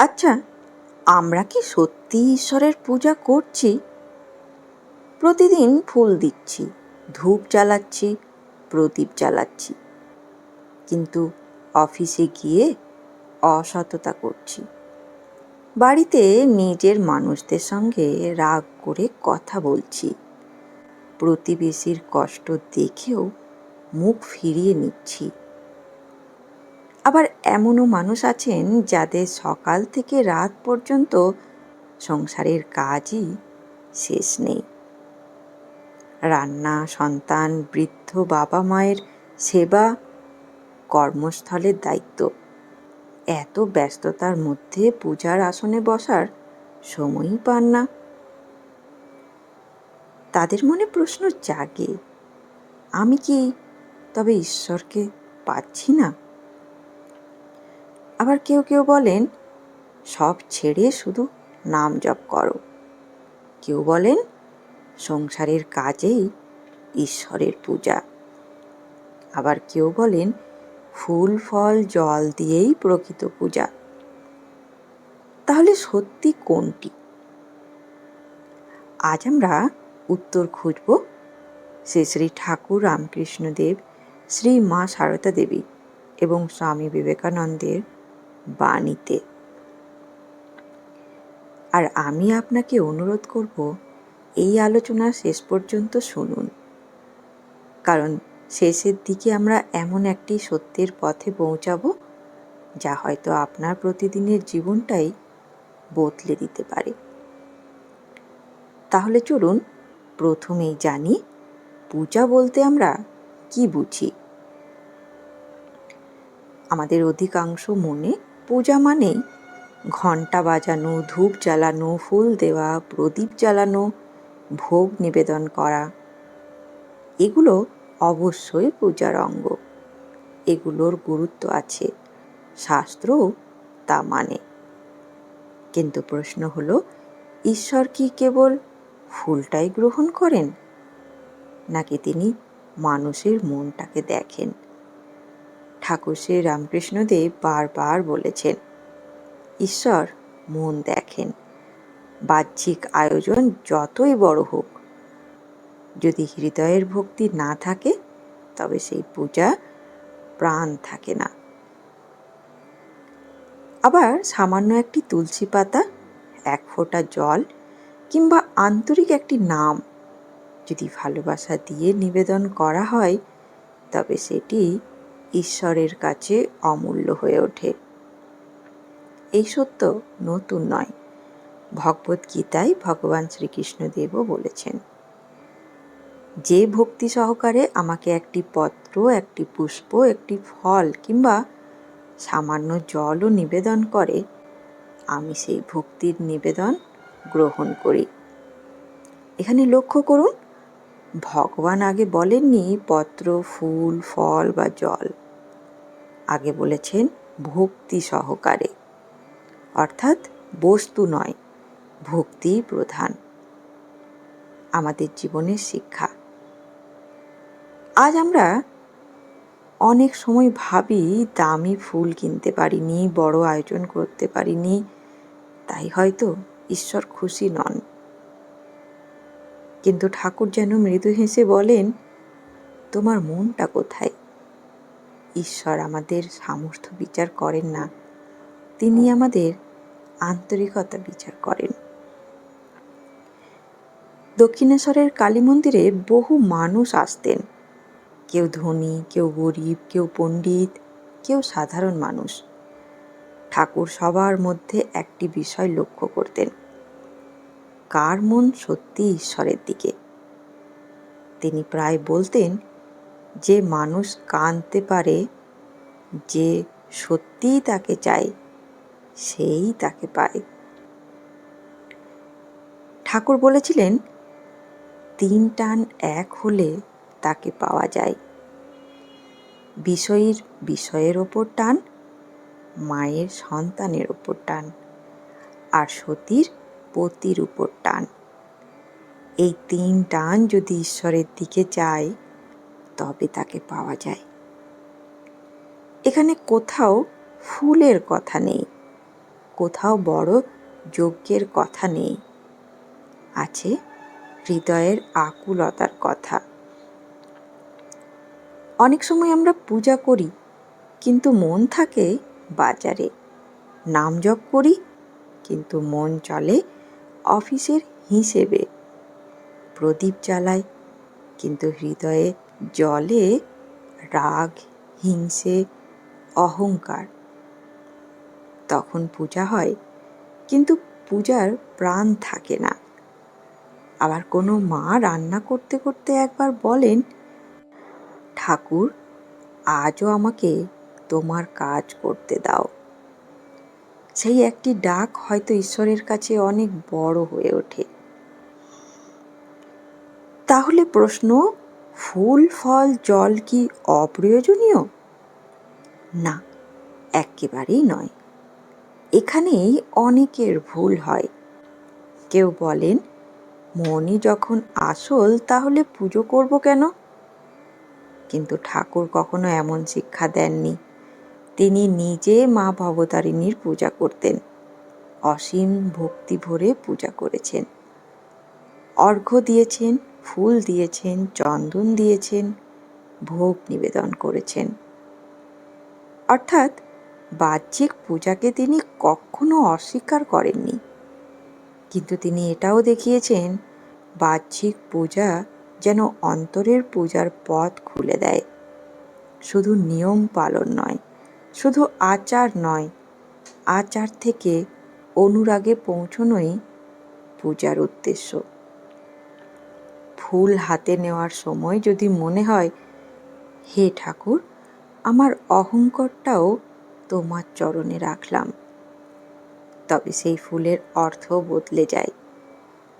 আচ্ছা, আমরা কি সত্যি ঈশ্বরের পূজা করছি? প্রতিদিন ফুল দিচ্ছি, ধূপ জ্বালাচ্ছি, প্রদীপ জ্বালাচ্ছি, কিন্তু অফিসে গিয়ে অসততা করছি। বাড়িতে নিজের মানুষদের সঙ্গে রাগ করে কথা বলছি, প্রতিবেশীর কষ্ট দেখেও মুখ ফিরিয়ে নিচ্ছি। আবার এমনও মানুষ আছেন যাদের সকাল থেকে রাত পর্যন্ত সংসারের কাজই শেষ নেই। রান্না, সন্তান, বৃদ্ধ বাবা মায়ের সেবা, কর্মস্থলের দায়িত্ব, এত ব্যস্ততার মধ্যে পূজার আসনে বসার সময়ই পান না। তাদের মনে প্রশ্ন জাগে, আমি কি তবে ঈশ্বরকে পাচ্ছি না? আবার কেউ কেউ বলেন, সব ছেড়ে শুধু নাম জপ করো। কেউ বলেন, সংসারের কাজেই ঈশ্বরের পূজা। আবার কেউ বলেন, ফুল ফল জল দিয়েই প্রকৃত পূজা। তাহলে সত্যি কোনটি? আজ আমরা উত্তর খুঁজব শ্রী শ্রী ঠাকুর রামকৃষ্ণদেব, শ্রী মা সারদা দেবী এবং স্বামী বিবেকানন্দের বাণীতে। আর আমি আপনাকে অনুরোধ করব, এই আলোচনা শেষ পর্যন্ত শুনুন, কারণ শেষের দিকে আমরা এমন একটি সত্যের পথে পৌঁছাবো যা হয়তো আপনার প্রতিদিনের জীবনটাই বদলে দিতে পারে। তাহলে চলুন প্রথমেই জানি, পূজা বলতে আমরা কি বুঝি। আমাদের অধিকাংশ মনে পূজা মানেই ঘণ্টা বাজানো, ধূপ জ্বালানো, ফুল দেওয়া, প্রদীপ জ্বালানো, ভোগ নিবেদন করা। এগুলো অবশ্যই পূজার অঙ্গ, এগুলোর গুরুত্ব আছে, শাস্ত্রও তা মানে। কিন্তু প্রশ্ন হলো, ঈশ্বর কি কেবল ফুলটাই গ্রহণ করেন, নাকি তিনি মানুষের মনটাকে দেখেন? ঠাকুর শ্রী রামকৃষ্ণদেব বারবার বলেছেন, ঈশ্বর মন দেখেন। বাহ্যিক আয়োজন যতই বড় হোক, যদি হৃদয়ের ভক্তি না থাকে তবে সেই পূজা প্রাণ থাকে না। আবার সামান্য একটি তুলসী পাতা, এক ফোঁটা জল কিংবা আন্তরিক একটি নাম যদি ভালোবাসা দিয়ে নিবেদন করা হয়, তবে সেটি ঈশ্বরের কাছে অমূল্য হয়ে ওঠে। এই সত্য নতুন নয়, ভগবদ্গীতায় ভগবান শ্রীকৃষ্ণদেবও বলেছেন, যে ভক্তি সহকারে আমাকে একটি পত্র, একটি পুষ্প, একটি ফল কিংবা সামান্য জলও নিবেদন করে, আমি সেই ভক্তির নিবেদন গ্রহণ করি। এখানে লক্ষ্য করুন, ভগবান আগে বলেননি পত্র, ফুল, ফল বা জল। আগে বলেছেন ভক্তি সহকারে, অর্থাৎ বস্তু নয়, ভক্তি প্রধান। আমাদের জীবনের শিক্ষা। আজ আমরা অনেক সময় ভাবি, দামি ফুল কিনতে পারিনি, বড় আয়োজন করতে পারিনি, তাই হয়তো ঈশ্বর খুশি নন। কিন্তু ঠাকুর যেন মৃদু হেসে বলেন, তোমার মনটা কোথায়? ঈশ্বর আমাদের সামর্থ্য বিচার করেন না, তিনি আমাদের আন্তরিকতা বিচার করেন। দক্ষিণেশ্বরের কালী মন্দিরে বহু মানুষ আসতেন, কেউ ধনী, কেউ গরিব, কেউ পণ্ডিত, কেউ সাধারণ মানুষ। ঠাকুর সবার মধ্যে একটি বিষয় লক্ষ্য করতেন, কার মন সত্যি ঈশ্বরের দিকে। তিনি প্রায় বলতেন, যে মানুষ কাঁদতে পারে, যে সত্যিই তাকে চায়, সেই তাকে পায়। ঠাকুর বলেছিলেন, 3 টান এক হলে তাকে পাওয়া যায়। বিষয়ীর বিষয়ের ওপর টান, মায়ের সন্তানের ওপর টান, আর সতীর পতির উপর টান। এই 3 টান যদি ঈশ্বরের দিকে যায়, তবে তাকে পাওয়া যায়। এখানে কোথাও ফুলের কথা নেই, কোথাও বড় যজ্ঞের কথা নেই, আছে হৃদয়ের আকুলতার কথা। অনেক সময় আমরা পূজা করি, কিন্তু মন থাকে বাজারে। নাম জপ করি, কিন্তু মন চলে অফিসের হিসেবে। প্রদীপ জ্বালাই, কিন্তু হৃদয়ে জ্বলে রাগ, হিংসে, অহংকার। তখন পূজা হয়, কিন্তু পূজার প্রাণ থাকে না। আবার কোনো মা রান্না করতে করতে একবার বলেন, ঠাকুর, আজও আমাকে তোমার কাজ করতে দাও। সেই একটি ডাক হয়তো ঈশ্বরের কাছে অনেক বড় হয়ে ওঠে। তাহলে প্রশ্ন, ফুল, ফল, জল কি অপ্রয়োজনীয়? না, একেবারেই নয়। এখানেই অনেকের ভুল হয়। কেউ বলেন, মনই যখন আসল, তাহলে পুজো করব কেন? কিন্তু ঠাকুর কখনো এমন শিক্ষা দেননি। তিনি নিজে মা ভবতারিণীর পূজা করতেন, অসীম ভক্তি ভরে পূজা করেছেন। অর্ঘ্য দিয়েছেন, ফুল দিয়েছেন, চন্দন দিয়েছেন, ভোগ নিবেদন করেছেন। অর্থাৎ বাহ্যিক পূজাকে তিনি কখনো অস্বীকার করেননি। কিন্তু তিনি এটাও দেখিয়েছেন, বাহ্যিক পূজা যেন অন্তরের পূজার পথ খুলে দেয়। শুধু নিয়ম পালন নয়, শুধু আচার নয়, আচার থেকে অনুরাগে পৌঁছনোই পূজার উদ্দেশ্য। ফুল হাতে নেওয়ার সময় যদি মনে হয়, হে ঠাকুর, আমার অহংকারটাও তোমার চরণে রাখলাম, তবে সেই ফুলের অর্থ বদলে যায়।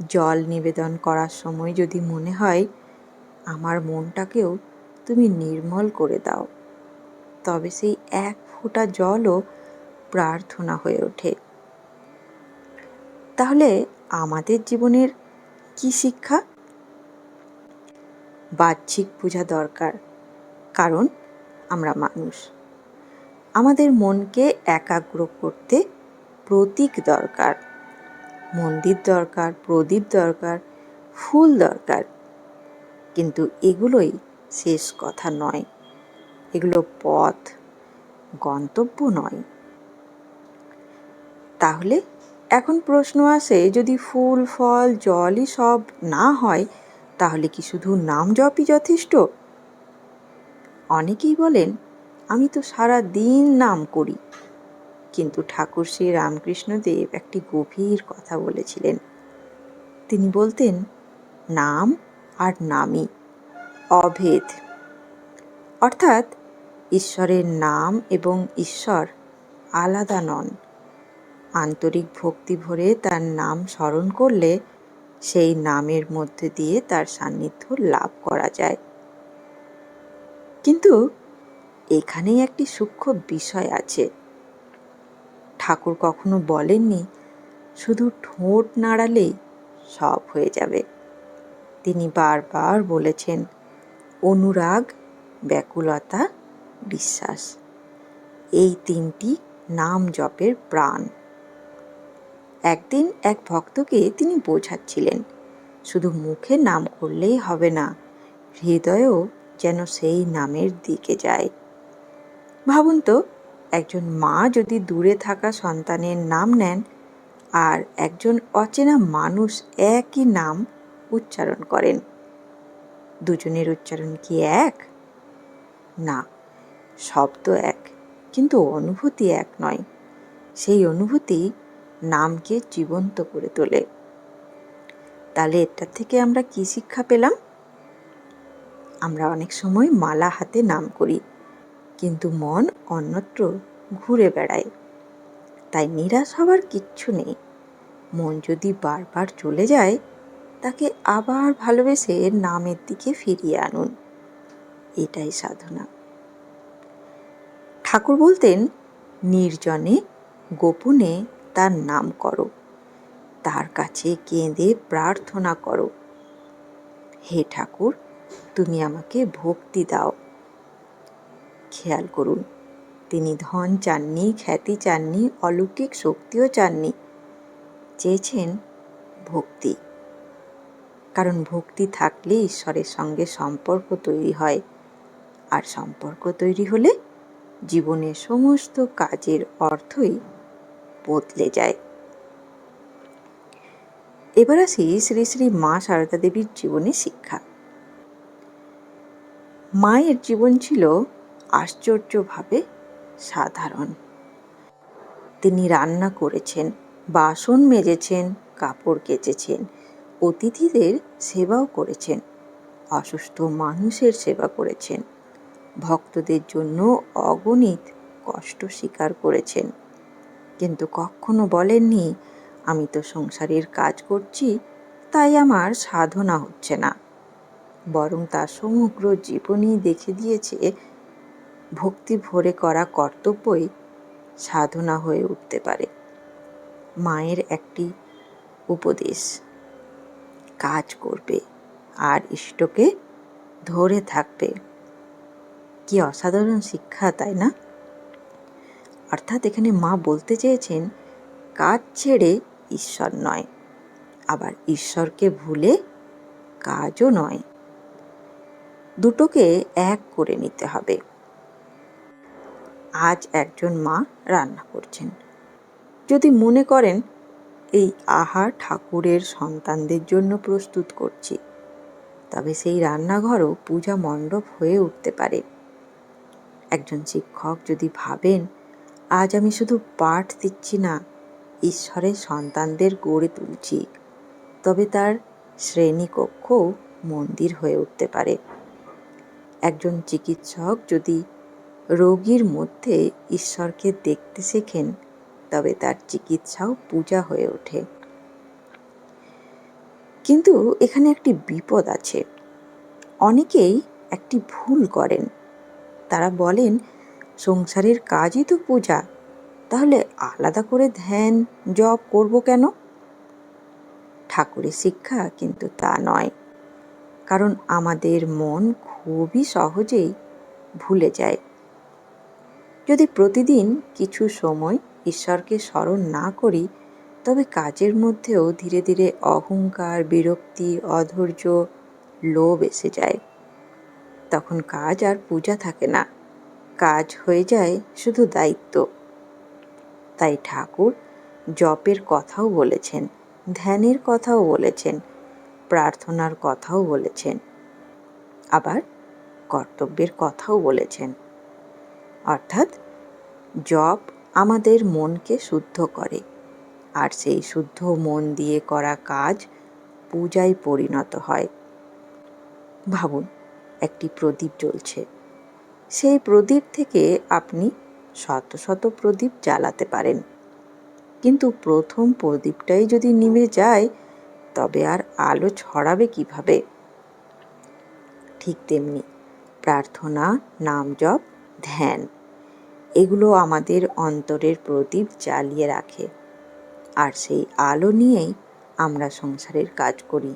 জল নিবেদন করার সময় যদি মনে হয়, আমার মনটাকেও তুমি নির্মল করে দাও, তবে সেই এক ফোঁটা জলও প্রার্থনা হয়ে ওঠে। তাহলে আমাদের জীবনের কি শিক্ষা? বাহ্যিক পূজা দরকার, কারণ আমরা মানুষ। আমাদের মনকে একাগ্র করতে প্রতীক দরকার, মন্দির দরকার, প্রদীপ দরকার, ফুল দরকার। কিন্তু এগুলোই শেষ কথা নয়, এগুলো পথ, গন্তব্য নয়। তাহলে এখন প্রশ্ন আসে, যদি ফুল, ফল, জলই সব না হয়, তাহলে কি শুধু নাম জপই যথেষ্ট? অনেকেই বলেন, আমি তো সারা দিন নাম করি। কিন্তু ঠাকুর শ্রী রামকৃষ্ণদেব একটি গভীর কথা বলেছিলেন। তিনি বলতেন, নাম আর নামই, অভেদ। অর্থাৎ ঈশ্বরের নাম এবং ঈশ্বর আলাদা নন। আন্তরিক ভক্তি ভরে তার নাম স্মরণ করলে সেই নামের মধ্যে দিয়ে তার সান্নিধ্য লাভ করা যায়। কিন্তু এখানেই একটি সূক্ষ্ম বিষয় আছে। ঠাকুর কখনো বলেননি, শুধু ঠোঁট নাড়ালেই সব হয়ে যাবে। তিনি বারবার বলেছেন, অনুরাগ, ব্যাকুলতা, বিশ্বাস, এই তিনটি নাম জপের প্রাণ। একদিন এক ভক্তকে তিনি বোঝাচ্ছিলেন, শুধু মুখে নাম করলেই হবে না, হৃদয়েও যেন সেই নামের দিকে যায়। ভাবুন তো, একজন মা যদি দূরে থাকা সন্তানের নাম নেন, আর একজন অচেনা মানুষ একই নাম উচ্চারণ করেন, দুজনের উচ্চারণ কি এক? না, শব্দ এক, কিন্তু অনুভূতি এক নয়। সেই অনুভূতি নামকে জীবন্ত করে তোলে। তাহলে এটার থেকে আমরা কি শিক্ষা পেলাম? আমরা অনেক সময় মালা হাতে নাম করি, কিন্তু মন অন্যত্র ঘুরে বেড়ায়। তাই নিরাশ হবার কিচ্ছু নেই। মন যদি বারবার চলে যায়, তাকে আবার ভালোবেসে নামের দিকে ফিরিয়ে আনুন। এটাই সাধনা। ঠাকুর বলতেন, নির্জনে গোপনে তার নাম করো, তার কাছে কেঁদে প্রার্থনা করো, হে ঠাকুর, তুমি আমাকে ভক্তি দাও। খেয়াল করুন, তিনি ধন চাননি, খ্যাতি চাননি, অলৌকিক শক্তিও চাননি, চেয়েছেন ভক্তি। কারণ ভক্তি থাকলে ঈশ্বরের সঙ্গে সম্পর্ক তৈরি হয়, আর সম্পর্ক তৈরি হলে জীবনের সমস্ত কাজের অর্থই বদলে যায়। এবার আসি শ্রী শ্রী মা সারদা দেবীর জীবনে শিক্ষা। মায়ের জীবন ছিল আশ্চর্যভাবে সাধারণ। তিনি রান্না করেছেন, বাসন মেজেছেন, কাপড় কেচেছেন, অতিথিদের সেবাও করেছেন, অসুস্থ মানুষের সেবা করেছেন, ভক্তদের জন্য অগণিত কষ্ট স্বীকার করেছেন। কিন্তু কখনো বলেননি, আমি তো সংসারের কাজ করছি, তাই আমার সাধনা হচ্ছে না। বরং তার সমগ্র জীবনই দেখে দিয়েছে ভক্তি ভরে করা কর্তব্যই সাধনা হয়ে উঠতে পারে। মায়ের একটি উপদেশ, কাজ করবে আর ইষ্টকে ধরে থাকবে। কি অসাধারণ শিক্ষা, তাই না? অর্থাৎ এখানে মা বলতে চেয়েছেন, কাজ ছেড়ে ঈশ্বর নয়, আবার ঈশ্বরকে ভুলে কাজও নয়, দুটোকে এক করে নিতে হবে। আজ একজন মা রান্না করছেন, যদি মনে করেন এই আহার ঠাকুরের সন্তানদের জন্য প্রস্তুত করছি, তবে সেই রান্নাঘরও পূজা মণ্ডপ হয়ে উঠতে পারে। একজন শিক্ষক যদি ভাবেন, আজ আমি শুধু পাঠ দিচ্ছি না, ঈশ্বরের সন্তানদের গড়ে তুলছি, তবে তার শ্রেণীকক্ষও মন্দির হয়ে উঠতে পারে। একজন চিকিৎসক যদি রোগীর মধ্যে ঈশ্বরকে দেখতে শেখেন, তবে তার চিকিৎসাও পূজা হয়ে ওঠে। কিন্তু এখানে একটি বিপদ আছে। অনেকেই একটি ভুল করেন। তারা বলেন, সংসারের কাজই তো পূজা, তাহলে আলাদা করে ধ্যান জপ করব কেন? ঠাকুরের শিক্ষা কিন্তু তা নয়। কারণ আমাদের মন খুবই সহজেই ভুলে যায়। যদি প্রতিদিন কিছু সময় ঈশ্বরকে স্মরণ না করি, তবে কাজের মধ্যেও ধীরে ধীরে অহংকার, বিরক্তি, অধৈর্য, লোভ এসে যায়। তখন কাজ আর পূজা থাকে না, কাজ হয়ে যায় শুধু দায়িত্ব। তাই ঠাকুর জপের কথাও বলেছেন, ধ্যানের কথাও বলেছেন, প্রার্থনার কথাও বলেছেন, আবার কর্তব্যের কথাও বলেছেন। অর্থাৎ জপ আমাদের মনকে শুদ্ধ করে, আর সেই শুদ্ধ মন দিয়ে করা কাজ পূজায় পরিণত হয়। ভাবুন, একটি প্রদীপ জ্বলছে, সেই প্রদীপ থেকে আপনি শত শত প্রদীপ জ্বালাতে পারেন, কিন্তু প্রথম প্রদীপটাই যদি নিভে যায়, তবে আর আলো ছড়াবে কিভাবে? ঠিক তেমনি প্রার্থনা, নাম জপ, ধ্যান, এগুলো আমাদের অন্তরের প্রদীপ জ্বালিয়ে রাখে, আর সেই আলো নিয়েই আমরা সংসারের কাজ করি।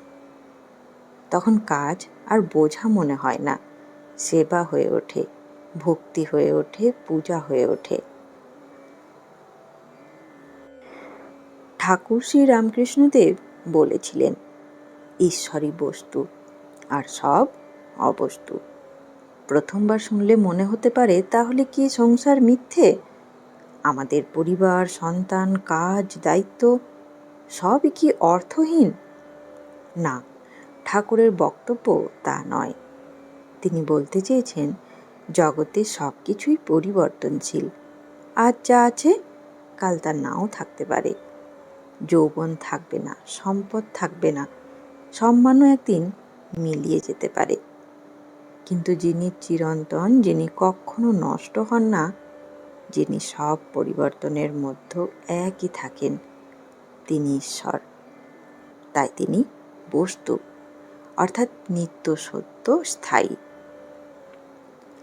তখন কাজ আর বোঝা মনে হয় না, সেবা হয়ে ওঠে, ভক্তি হয়ে ওঠে, পূজা হয়ে ওঠে। ঠাকুর শ্রী রামকৃষ্ণদেব বলেছিলেন, ঈশ্বরই বস্তু আর সব অবস্তু। প্রথমবার শুনলে মনে হতে পারে, তাহলে কি সংসার মিথ্যে? আমাদের পরিবার, সন্তান, কাজ, দায়িত্ব সবই কি অর্থহীন? না, ঠাকুরের বক্তব্য তা নয়। তিনি বলতে চেয়েছেন, জগতে সব কিছুই পরিবর্তনশীল। আজ যা আছে, কাল তা নাও থাকতে পারে। যৌবন থাকবে না, সম্পদ থাকবে না, সম্মানও একদিন মিলিয়ে যেতে পারে। কিন্তু যিনি চিরন্তন, যিনি কখনো নষ্ট হন না, যিনি সব পরিবর্তনের মধ্যে একই থাকেন, তিনি ঈশ্বর। তাই তিনি বস্তু, অর্থাৎ নিত্য সত্য, স্থায়ী,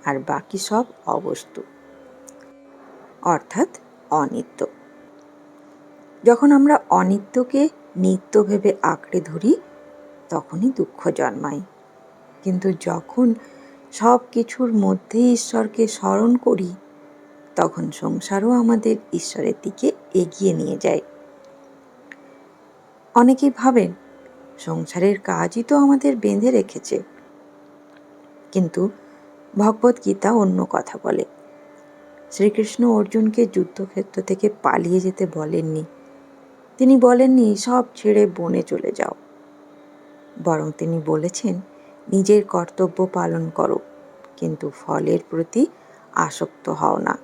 আর বাকি সব অবস্তু, অর্থাৎ অনিত্য। যখন আমরা অনিত্যকে নিত্য ভেবে আঁকড়ে ধরি, তখনই দুঃখ জন্মায়। কিন্তু যখন সব কিছুর মধ্যে ঈশ্বরকে স্মরণ করি, তখন সংসারও আমাদের ঈশ্বরের দিকে এগিয়ে নিয়ে যায়। অনেকেই ভাবেন সংসারের কাজই তো আমাদের বেঁধে রেখেছে, কিন্তু ভগবদ্গীতা অন্য কথা বলে। শ্রীকৃষ্ণ অর্জুনকে যুদ্ধক্ষেত্র থেকে পালিয়ে যেতে বলেননি। তিনি বলেননি সব ছেড়ে বনে চলে যাও, বরং তিনি বলেছেন নিজের কর্তব্য পালন করো, কিন্তু ফলের প্রতি আসক্ত হও না।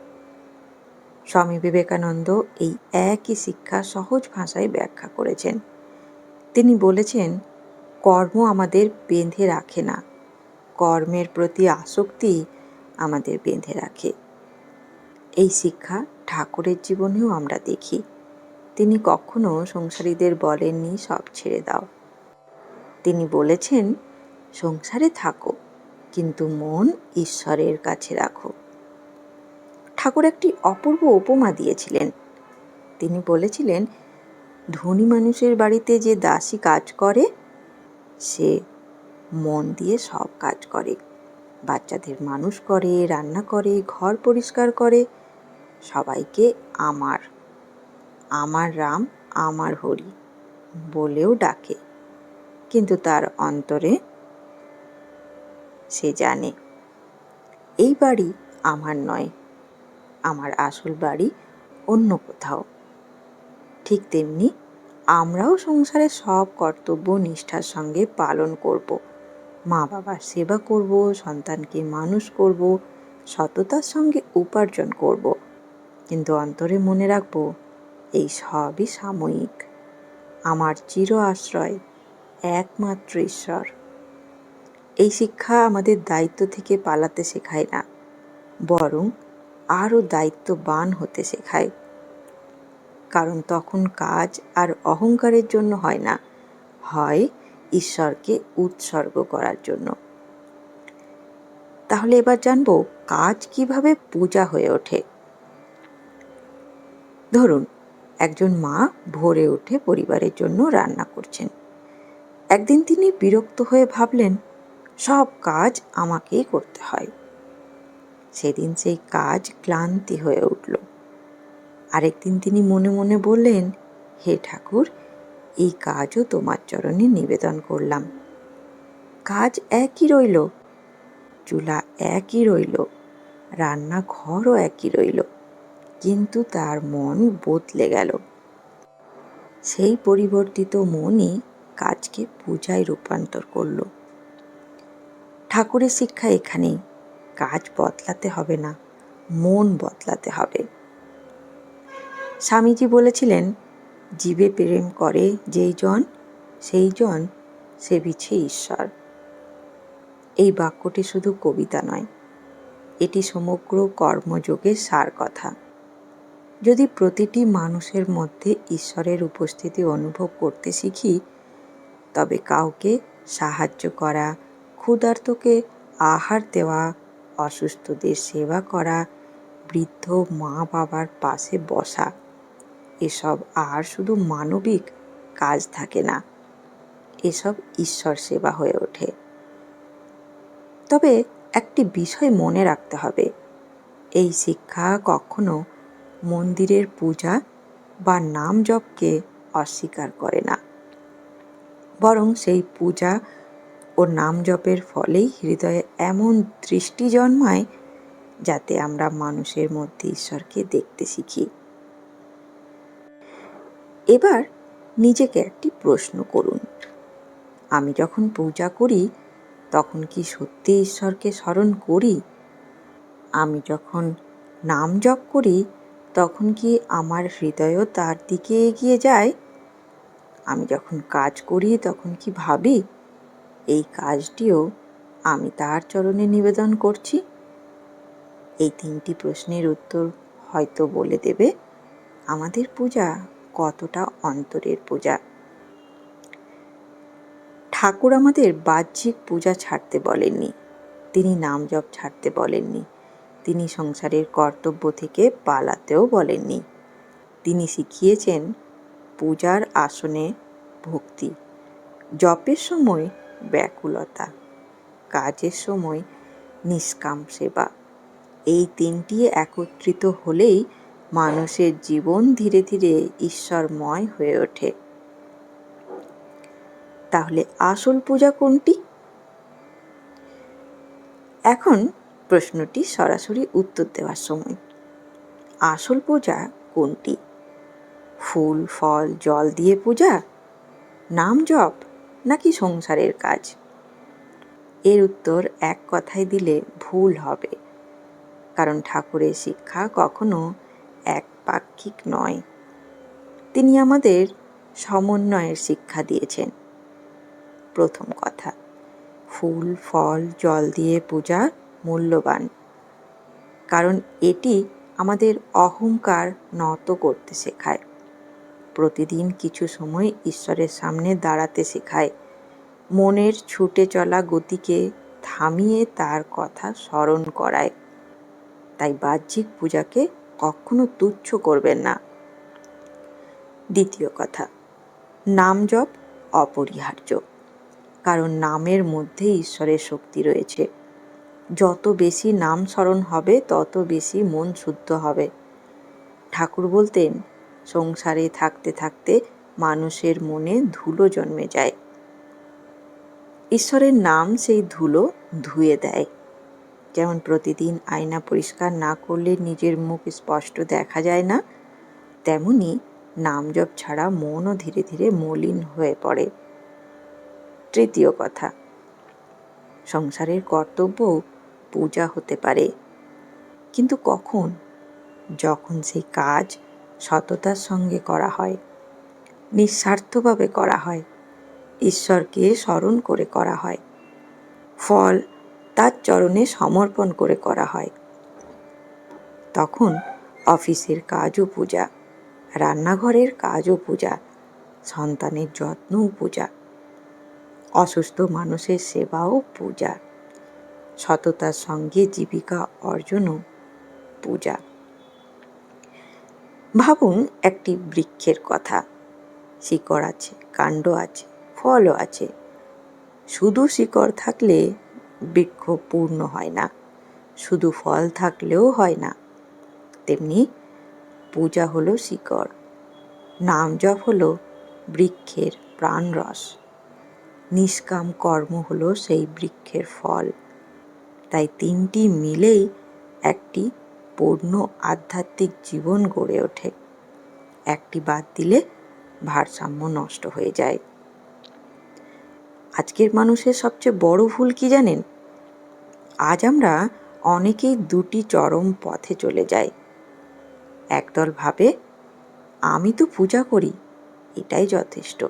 স্বামী বিবেকানন্দ এই একই শিক্ষা সহজ ভাষায় ব্যাখ্যা করেছেন। তিনি বলেছেন, কর্ম আমাদের বেঁধে রাখে না, কর্মের প্রতি আসক্তি আমাদের বেঁধে রাখে। এই শিক্ষা ঠাকুরের জীবনেও আমরা দেখি। তিনি কখনো সংসারীদের বলেননি সব ছেড়ে দাও। তিনি বলেছেন, সংসারে থাকো, কিন্তু মন ঈশ্বরের কাছে রাখো। ঠাকুর একটি অপূর্ব উপমা দিয়েছিলেন। তিনি বলেছিলেন, ধনী মানুষের বাড়িতে যে দাসী কাজ করে, সে মন দিয়ে সব কাজ করে, বাচ্চাদের মানুষ করে, রান্না করে, ঘর পরিষ্কার করে, সবাইকে আমার আমার রাম আমার হরি বলেও ডাকে, কিন্তু তার অন্তরে সে জানে এই বাড়ি আমার নয়, আমার আসল বাড়ি অন্য কোথাও। ঠিক তেমনি আমরাও সংসারে সব কর্তব্য নিষ্ঠার সঙ্গে পালন করব, মা বাবার সেবা করব, সন্তানকে মানুষ করব, সততার সঙ্গে উপার্জন করব, কিন্তু অন্তরে মনে রাখব এই সবই সাময়িক। আমার চির আশ্রয় একমাত্র ঈশ্বর। এই শিক্ষা আমাদের দায়িত্ব থেকে পালাতে শেখায় না, বরং আরও দায়িত্ববান হতে শেখায়। কারণ তখন কাজ আর অহংকারের জন্য হয় না, হয় ঈশ্বরকে উৎসর্গ করার জন্য। তাহলে এবার জানবো কাজ কিভাবে পূজা হয়ে ওঠে। ধরুন একজন মা ভোরে উঠে পরিবারের জন্য রান্না করছেন। একদিন তিনি বিরক্ত হয়ে ভাবলেন সব কাজ আমাকেই করতে হয়। সেদিন সেই কাজ ক্লান্তি হয়ে উঠল। আরেকদিন তিনি মনে মনে বললেন, হে ঠাকুর, এই কাজও তোমার চরণে নিবেদন করলাম। কাজ একই রইল, চুলা একই রইল, রান্নাঘরও একই রইল, কিন্তু তার মন বদলে গেল। সেই পরিবর্তিত মনই কাজকে পূজায় রূপান্তর করল। ঠাকুরের শিক্ষা এখানেই, কাজ বদলাতে হবে না, মন বদলাতে হবে। স্বামীজি বলেছিলেন, জীবে প্রেম করে যেই জন, সেই জন সেবিছে ঈশ্বর। এই বাক্যটি শুধু কবিতা নয়, এটি সমগ্র কর্মযোগের সার কথা। যদি প্রতিটি মানুষের মধ্যে ঈশ্বরের উপস্থিতি অনুভব করতে শিখি, তবে কাউকে সাহায্য করা, ক্ষুধার্তকে আহার দেওয়া, অসুস্থদের সেবা করা, বৃদ্ধ মা বাবার পাশে বসা, এসব আর শুধু মানবিক কাজ থাকে না, এসব ঈশ্বর সেবা হয়ে ওঠে। তবে একটি বিষয় মনে রাখতে হবে, এই শিক্ষা কখনো মন্দিরের পূজা বা নাম জপকে অস্বীকার করে না, বরং সেই পূজা ও নাম জপের ফলেই হৃদয়ে এমন দৃষ্টি জন্মায় যাতে আমরা মানুষের মধ্যে ঈশ্বরকে দেখতে শিখি। এবার নিজেকে একটি প্রশ্ন করুন, আমি যখন পূজা করি তখন কি সত্যি ঈশ্বরকে স্মরণ করি? আমি যখন নাম জপ করি তখন কি আমার হৃদয়ও তার দিকে এগিয়ে যায়? আমি যখন কাজ করি তখন কি ভাবি এই কাজটিও আমি তার চরণে নিবেদন করছি? এই 3টি প্রশ্নের উত্তর হয়তো বলে দেবে আমাদের পূজা কতটা অন্তরের পূজা। ঠাকুর আমাদের বাহ্যিক পূজা ছাড়তে বলেননি, তিনি নাম জপ ছাড়তে বলেননি, তিনি সংসারের কর্তব্য থেকে পালাতেও বলেননি। তিনি শিখিয়েছেন পূজার আসনে ভক্তি, জপের সময় ব্যাকুলতা, কাজের সময় নিষ্কাম সেবা। এই তিনটি একত্রিত হলেই মানুষের জীবন ধীরে ধীরে ঈশ্বরময় হয়ে ওঠে। তাহলে আসল পূজা কোনটি? এখন প্রশ্নটি সরাসরি উত্তর দেওয়ার সময়। আসল পূজা কোনটি? ফুল, ফল, জল দিয়ে পূজা, নাম জপ, নাকি সংসারের কাজ? এর উত্তর এক কথায় দিলে ভুল হবে, কারণ ঠাকুরের শিক্ষা কখনো একপাক্ষিক নয়। তিনি আমাদের সমন্বয়ের শিক্ষা দিয়েছেন। প্রথম কথা, ফুল, ফল, জল দিয়ে পূজা মূল্যবান, কারণ এটি আমাদের অহংকার নত করতে শেখায়। প্রতিদিন কিছু সময় ঈশ্বরের সামনে দাঁড়াতে শেখায়, মনের ছুটে চলা গতিকে থামিয়ে তার কথা স্মরণ করায়। তাই বাহ্যিক পূজাকে কখনো তুচ্ছ করবেন না। দ্বিতীয় কথা, নাম জপ অপরিহার্য, কারণ নামের মধ্যে ঈশ্বরের শক্তি রয়েছে। যত বেশি নাম স্মরণ হবে তত বেশি মন শুদ্ধ হবে। ঠাকুর বলতেন, সংসারে থাকতে থাকতে মানুষের মনে ধুলো জন্মে যায়। ঈশ্বরের নাম সেই ধুলো ধুয়ে দেয়। যেমন প্রতিদিন আয়না পরিষ্কার না করলে নিজের মুখ স্পষ্ট দেখা যায় না, তেমনি নাম জপ ছাড়া মনও ধীরে ধীরে মলিন হয়ে পড়ে। তৃতীয় কথা, সংসারের কর্তব্যও পূজা হতে পারে, কিন্তু কখন? যখন সেই কাজ সততার সঙ্গে করা হয়, নিঃস্বার্থভাবে করা হয়, ঈশ্বরকে স্মরণ করে করা হয়, ফল তার চরণে সমর্পণ করে করা হয়। তখন অফিসের কাজও পূজা, রান্নাঘরের কাজও পূজা, সন্তানের যত্নও পূজা, অসুস্থ মানুষের সেবাও পূজা, সততার সঙ্গে জীবিকা অর্জনও পূজা। ভাবুন একটি বৃক্ষের কথা। শিকড় আছে, কাণ্ড আছে, ফলও আছে। শুধু শিকড় থাকলে বৃক্ষ পূর্ণ হয় না, শুধু ফল থাকলেও হয় না। তেমনি পূজা হলো শিকড়, নাম জপ হলো বৃক্ষের প্রাণরস, নিষ্কাম কর্ম হলো সেই বৃক্ষের ফল। তাই তিনটি মিলেই একটি পূর্ণ আধ্যাত্মিক জীবন গড়ে ওঠে। একটি বাদ দিলে ভারসাম্য নষ্ট হয়ে যায়। আজকের মানুষের সবচেয়ে বড় ভুল কি জানেন? আজ আমরা অনেকেই দুটি চরম পথে চলে যাই। একদল ভাবে, আমি তো পূজা করি, এটাই যথেষ্ট।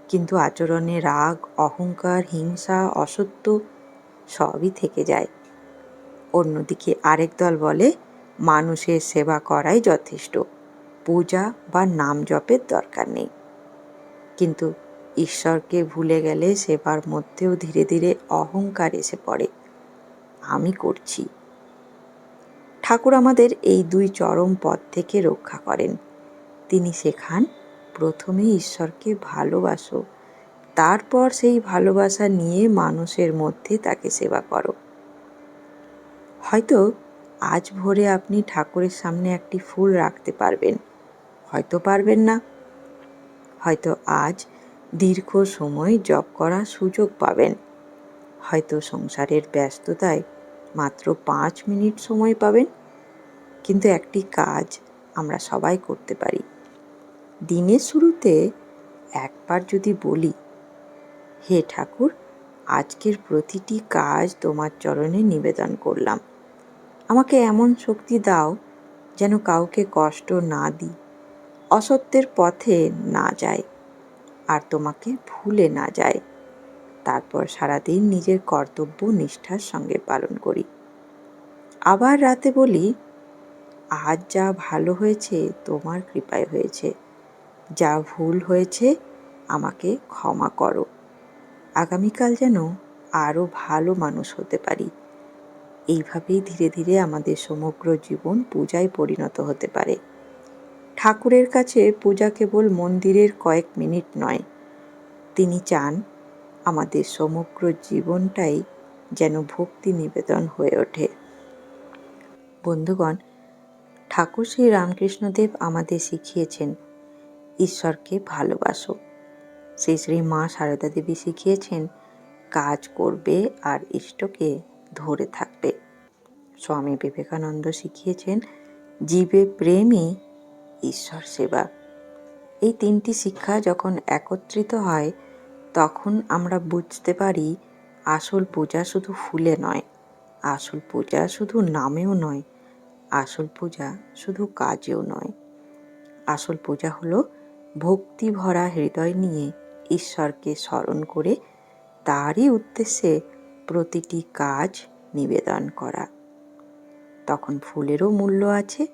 কিন্তু আচরণে রাগ, অহংকার, হিংসা, অসত্য সবই থেকে যায়। অন্যদিকে আরেক দল বলে, মানুষের সেবা করাই যথেষ্ট, পূজা বা নাম জপের দরকার নেই। কিন্তু ঈশ্বরকে ভুলে গেলে সেবার মধ্যেও ধীরে ধীরে অহংকার এসে পড়ে, আমি করছি। ঠাকুর আমাদের এই দুই চরম পথ থেকে রক্ষা করেন। তিনি শেখান, প্রথমে ঈশ্বরকে ভালোবাসো, তারপর সেই ভালোবাসা নিয়ে মানুষের মধ্যে তাকে সেবা করো। হয়তো আজ ভোরে আপনি ঠাকুরের সামনে একটি ফুল রাখতে পারবেন, হয়তো পারবেন না। হয়তো আজ দীর্ঘ সময় জপ করার সুযোগ পাবেন, হয়তো সংসারের ব্যস্ততায় মাত্র 5 মিনিট সময় পাবেন। কিন্তু একটি কাজ আমরা সবাই করতে পারি। দিনের শুরুতে একবার যদি বলি, হে ঠাকুর, আজকের প্রতিটি কাজ তোমার চরণে নিবেদন করলাম। আমাকে এমন শক্তি দাও যেন কাউকে কষ্ট না দিই, অসত্যের পথে না যায়, আর তোমাকে ভুলে না যায়। তারপর সারাদিন নিজের কর্তব্য নিষ্ঠার সঙ্গে পালন করি। আবার রাতে বলি, আজ যা ভালো হয়েছে তোমার কৃপায় হয়েছে, যা ভুল হয়েছে আমাকে ক্ষমা করো। আগামীকাল যেন আরও ভালো মানুষ হতে পারি। এইভাবেই ধীরে ধীরে আমাদের সমগ্র জীবন পূজায় পরিণত হতে পারে। ঠাকুরের কাছে পূজা কেবল মন্দিরের কয়েক মিনিট নয়, তিনি চান আমাদের সমগ্র জীবনটাই যেন ভক্তি নিবেদন হয়ে ওঠে। বন্ধুগণ, ঠাকুর শ্রী রামকৃষ্ণদেব আমাদের শিখিয়েছেন ঈশ্বরকে ভালোবাসো। শ্রী শ্রী মা সারদা দেবী শিখিয়েছেন কাজ করবে আর ইষ্টকে ধরে থাকবে। স্বামী বিবেকানন্দ শিখিয়েছেন জীবে প্রেমই ঈশ্বর সেবা। এই তিনটি শিক্ষা যখন একত্রিত হয় তখন আমরা বুঝতে পারি আসল পূজা শুধু ফুলে নয়, আসল পূজা শুধু নামেও নয়, আসল পূজা শুধু কাজেও নয়। আসল পূজা হলো ভক্তি ভরা হৃদয় নিয়ে ঈশ্বরকে স্মরণ করে তারই উদ্দেশ্যে প্রতিটি কাজ নিবেদন করা। তখন ফুলেরও মূল্য আছে,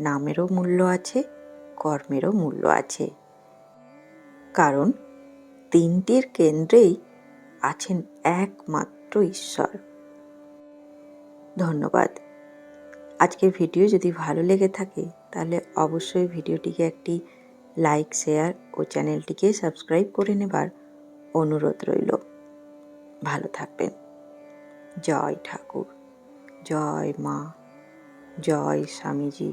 নামেরও মূল্য আছে, কর্মেরও মূল্য আছে। কারণ তিনটির কেন্দ্রেই আছেন একমাত্র ঈশ্বর। ধন্যবাদ। আজকের ভিডিও যদি ভালো লেগে থাকে তাহলে অবশ্যই ভিডিওটিকে একটি লাইক, শেয়ার ও চ্যানেলটিকে সাবস্ক্রাইব করে নেবার অনুরোধ রইল। ভালো থাকবেন। জয় ঠাকুর, জয় মা, জয় স্বামীজি।